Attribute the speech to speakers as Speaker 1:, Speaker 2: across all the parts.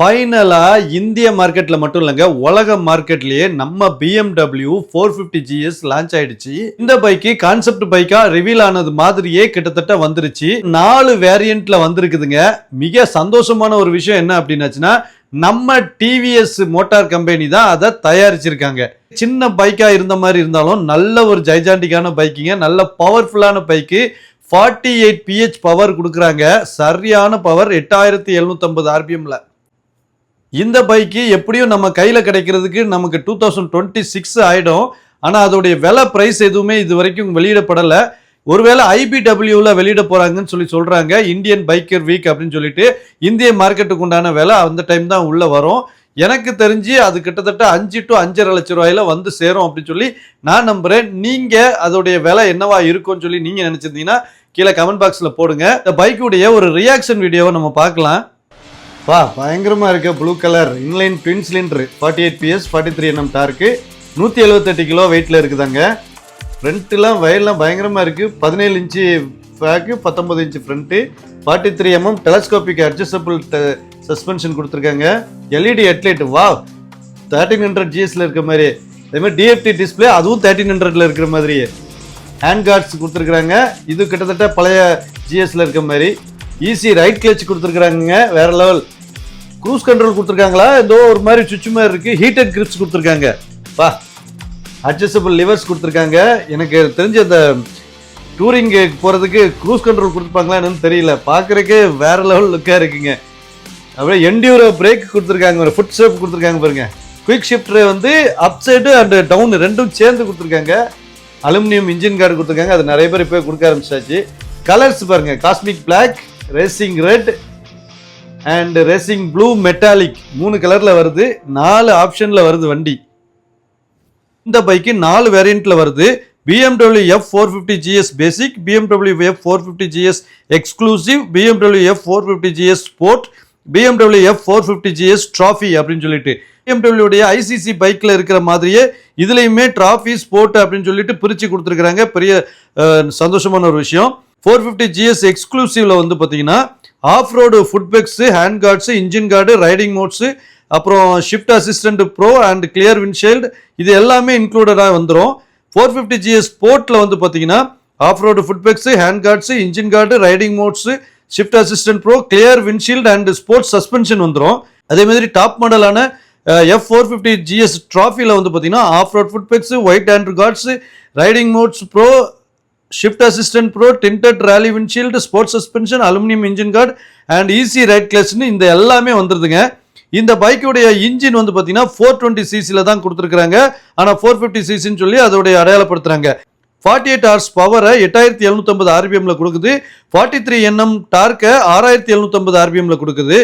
Speaker 1: ஃபைனலா இந்திய மார்க்கெட்ல மட்டும் இல்லங்க, உலக மார்க்கெட்லயே நம்ம BMW 450 GS லான்ச் ஆயிடுச்சு. இந்த பைக்கு கான்செப்ட் பைக்கா ரிவீல் ஆனது மாதிரியே கிட்டத்தட்ட வந்துருச்சு. 4 வேரியன்ட்ல வந்திருக்குதுங்க. மிக சந்தோஷமான ஒரு விஷயம் என்ன அப்படின்னாச்சுன்னா, நம்ம டிவிஎஸ் மோட்டார் கம்பெனி தான் அதை தயாரிச்சிருக்காங்க. சின்ன பைக்கா இருந்த மாதிரி இருந்தாலும் நல்ல ஒரு ஜைஜாண்டிக்கான பைக்குங்க. நல்ல பவர்ஃபுல்லான பைக்கு. 48 PH பவர் கொடுக்குறாங்க. சரியான பவர் 8750 RPMல. இந்த பைக்கு எப்படியும் நம்ம கையில் கிடைக்கிறதுக்கு நமக்கு 2026 ஆயிடும். ஆனால் அதோடைய விலை பிரைஸ் எதுவுமே இது வரைக்கும் வெளியிடப்படலை. ஒருவேளை IBWல வெளியிட போறாங்கன்னு சொல்றாங்க. இந்தியன் பைக்கர் வீக் அப்படின்னு சொல்லிட்டு இந்திய மார்க்கெட்டுக்கு உண்டான விலை அந்த டைம் தான் உள்ள வரும். எனக்கு தெரிஞ்சு அது கிட்டத்தட்ட 5 to 5.5 லட்சம் ரூபாயில வந்து சேரும் அப்படின்னு சொல்லி நான் நம்புறேன். நீங்க அதோடைய விலை என்னவா இருக்கும்னு சொல்லி நீங்க நினைச்சிருந்தீங்கன்னா கீழே கமெண்ட் பாக்ஸ்ல போடுங்க. இந்த பைக்குடைய ஒரு ரியாக்ஷன் வீடியோவை நம்ம பார்க்கலாம். பயங்கரமா இருக்கு. Blue colour inline twin cylinder 48 PS 43 mm torque 178 kilo வெயிட்ல இருக்குதாங்க. ஃப்ரண்ட்லாம் வயல்லாம் பயங்கரமா இருக்கு. 17 inch back, 19 inch front, 43 mm telescopic adjustable suspension கொடுத்துருக்காங்க. LED ஹெட்லைட் 1300 GSல இருக்க மாதிரி. அதே மாதிரி DFT டிஸ்பிளே, அதுவும் 1300ல இருக்கிற மாதிரி. ஹேண்ட் கார்ட்ஸ் கொடுத்துருக்காங்க. இது கிட்டத்தட்ட பழைய GSல இருக்க மாதிரி. ஈஸி ரைட் கிளச் கொடுத்துருக்காங்க. வேற லெவல். க்ரூஸ் கண்ட்ரோல் கொடுத்துருக்காங்களா, ஏதோ ஒரு மாதிரி சுவிட்ச் மாதிரி இருக்கு. ஹீட்டட் கிரிப்ஸ் கொடுத்துருக்காங்க. அட்ஜஸ்டபிள் லிவர்ஸ் கொடுத்துருக்காங்க. எனக்கு தெரிஞ்ச அந்த டூரிங் போகிறதுக்கு க்ரூஸ் கண்ட்ரோல் கொடுத்துருப்பாங்களா என்னன்னு தெரியல. பார்க்குறதுக்கு வேற லெவல் லுக்காக இருக்குங்க. அப்படியே என்டியூரோ பிரேக் கொடுத்துருக்காங்க. ஒரு ஃபுட் ஸ்டெப் கொடுத்துருக்காங்க பாருங்க. குயிக் ஷிஃப்டர் வந்து அப் சைடு அண்ட் டவுன் ரெண்டும் சேர்ந்து கொடுத்துருக்காங்க. அலுமினியம் இன்ஜின் கார்டு கொடுத்துருக்காங்க. அது நிறைய பேர் இப்போ கொடுக்க ஆரம்பிச்சாச்சு. கலர்ஸ் பாருங்க. Cosmic black, racing red and racing blue metallic 3 கலர்ல வருது. 4 ஆப்ஷன்ல வருது வண்டி. இந்த பைக்கு 4 வேரியன்ட்ல வருது. BMW F450 GS பேசிக், BMW F450 GS exclusive, BMW F450 GS sport, BMW F450 GS trophy அப்படின்னு சொல்லிட்டு BMW உடைய ICC பைக்ல இருக்கிற மாதிரியே இதுலயுமே ட்ராஃபி ஸ்போர்ட் அப்படின்னு சொல்லிட்டு பிரிச்சு கொடுத்துருக்காங்க. பெரிய சந்தோஷமான ஒரு விஷயம். 450 GS எக்ஸ்க்ளூசிவ்ல வந்து பார்த்தீங்கன்னா off road foot pegs, hand guards, engine guard, riding modes, அப்புறம் shift assistant pro and clear windshield, இது எல்லாமே இன்க்ளூடடாக வந்துடும். 450 GS ஸ்போர்ட்ல வந்து பார்த்தீங்கன்னா off road foot pegs, hand guards, engine guard, riding modes, shift assistant pro, clear windshield and sports suspension வந்துடும். அதே மாதிரி டாப் மாடலான F450 GS ட்ராஃபியில் வந்து பார்த்தீங்கன்னா off road foot pegs, white hand guards, riding modes pro, shift assistant pro, tinted rally windshield, sports suspension, aluminium engine guard and easy ride கிளச்னு இந்த எல்லாமே வந்துருதுங்க. இந்த பைக்குடைய இன்ஜின் வந்து பார்த்தீங்கன்னா 420 cc தான் கொடுத்துருக்காங்க. ஆனால் 450 cc சொல்லி அதோடைய அடையாளப்படுத்துறாங்க. 48 hours பவரை 8750 RPMல கொடுக்குது. 43 nm டார்க்கை 6750 RPMல கொடுக்குது.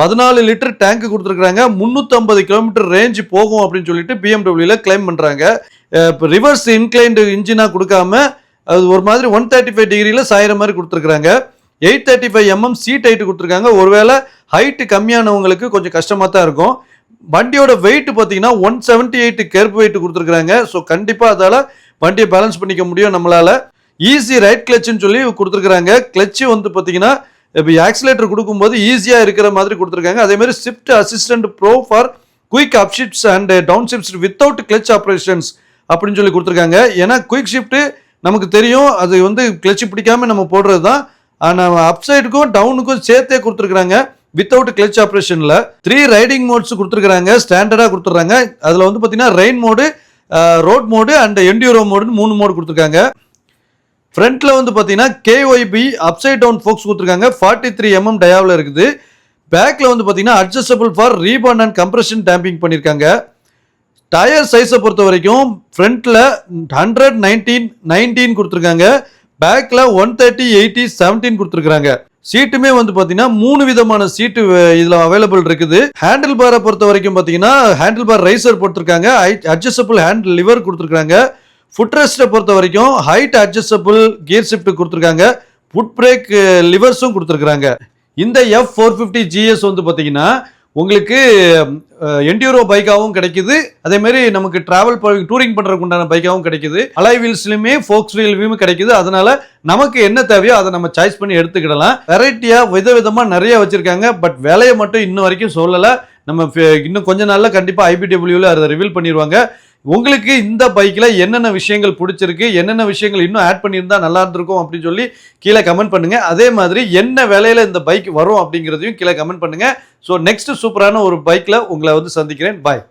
Speaker 1: 14 லிட்டர் டேங்க் கொடுத்துருக்காங்க. 350 கிலோமீட்டர் ரேஞ்ச் போகும் அப்படின்னு சொல்லிட்டு BMWல கிளைம் பண்றாங்க. ரிவர்ஸ் இன்க்ளைன்டு இன்ஜினா கொடுக்காம அது ஒரு மாதிரி 135 டிகிரியில் சாயிற மாதிரி கொடுத்துருக்காங்க. 835 mm சீட் ஹைட்டு கொடுத்துருக்காங்க. ஒருவேளை ஹைட்டு கம்மியானவங்களுக்கு கொஞ்சம் கஷ்டமாக தான் இருக்கும். வண்டியோட வெயிட் பார்த்தீங்கன்னா 178 கெர்ப் வெயிட் கொடுத்துருக்காங்க. ஸோ கண்டிப்பாக அதால் வண்டியை பேலன்ஸ் பண்ணிக்க முடியும் நம்மளால. ஈஸி ரைட் கிளச்சுன்னு சொல்லி கொடுத்துருக்காங்க. கிளச்சு வந்து பார்த்தீங்கன்னா இப்போ ஆக்சிலேட்டர் கொடுக்கும்போது ஈஸியாக இருக்கிற மாதிரி கொடுத்துருக்காங்க. அதே மாதிரி shift assistant pro for quick up shifts and down shifts without clutch operations அப்படின்னு சொல்லி கொடுத்துருக்காங்க. ஏன்னா குயிக் ஷிஃப்ட் நமக்கு தெரியும், அது வந்து கிளச்சு பிடிக்காம நம்ம போடுறது தான். ஆனால் அப் சைடுக்கும் டவுனுக்கும் சேர்த்தே கொடுத்துருக்காங்க வித்தவுட் கிளச் ஆப்ரேஷனில். 3 ரைடிங் மோட்ஸ் கொடுத்துருக்காங்க. ஸ்டாண்டர்டாக கொடுத்துட்றாங்க. அதில் வந்து பார்த்தீங்கன்னா rain mode, road mode and enduro மோடுன்னு 3 மோடு கொடுத்துருக்காங்க. ஃப்ரண்ட்ல வந்து பார்த்தீங்கன்னா KYB அப்சைட் டவுன் ஃபோக்ஸ் கொடுத்துருக்காங்க. 43 mm டயாவில் இருக்குது. பேக்ல வந்து பார்த்தீங்கன்னா adjustable for rebond and compression damping பண்ணியிருக்காங்க. டயர் சைஸை பொறுத்த வரைக்கும் ஃப்ரண்ட்ல 100/19 கொடுத்துருக்காங்க. பேக்ல 130/80 17 கொடுத்துருக்காங்க. சீட்டுமே வந்து பார்த்தீங்கன்னா 3 விதமான சீட்டு இதில் அவைலபிள் இருக்குது. ஹேண்டில் பாரை பொறுத்த வரைக்கும் பார்த்தீங்கன்னா ஹேண்டில் பார் ரைசர் போட்டிருக்காங்க. அட்ஜஸ்டபிள் ஹேண்ட் லிவர் கொடுத்துருக்காங்க. ஃபுட் ரெஸ்ட்டை பொறுத்த வரைக்கும் ஹைட் அட்ஜஸ்டபிள் கியர் ஷிஃப்ட் கொடுத்துருக்காங்க. ஃபுட் பிரேக் லிவர்ஸும் கொடுத்துருக்காங்க. இந்த F450 GS வந்து பார்த்தீங்கன்னா உங்களுக்கு என்டியூரோ பைக்காகவும் கிடைக்குது, அதே மாதிரி நமக்கு டிராவல் டூரிங் பண்றதுக்கு உண்டான பைக்காகவும் கிடைக்குது, அலாய் வீல்ஸ்லயுமே ஃபோக்ஸ் வீல்லையுமே கிடைக்குது. அதனால நமக்கு என்ன தேவையோ அதை நம்ம சாய்ஸ் பண்ணி எடுத்துக்கிடலாம். வெரைட்டியா விதவிதமா நிறைய வச்சிருக்காங்க. பட் விலையை மட்டும் இன்னும் வரைக்கும் சொல்லல. நம்ம இன்னும் கொஞ்ச நாள்ல கண்டிப்பா IBWல அதை ரிவீல் பண்ணிடுவாங்க. உங்களுக்கு இந்த பைக்ல என்னென்ன விஷயங்கள் பிடிச்சிருக்கு, என்னென்ன விஷயங்கள் இன்னும் ஆட் பண்ணியிருந்தா நல்லா இருந்திருக்கும் அப்படின்னு சொல்லி கீழே கமெண்ட் பண்ணுங்க. அதே மாதிரி என்ன விலையில இந்த பைக் வரும் அப்படிங்கிறதையும் கீழே கமெண்ட் பண்ணுங்க. ஸோ நெக்ஸ்ட் சூப்பரான ஒரு பைக்ல உங்களை வந்து சந்திக்கிறேன். பாய்.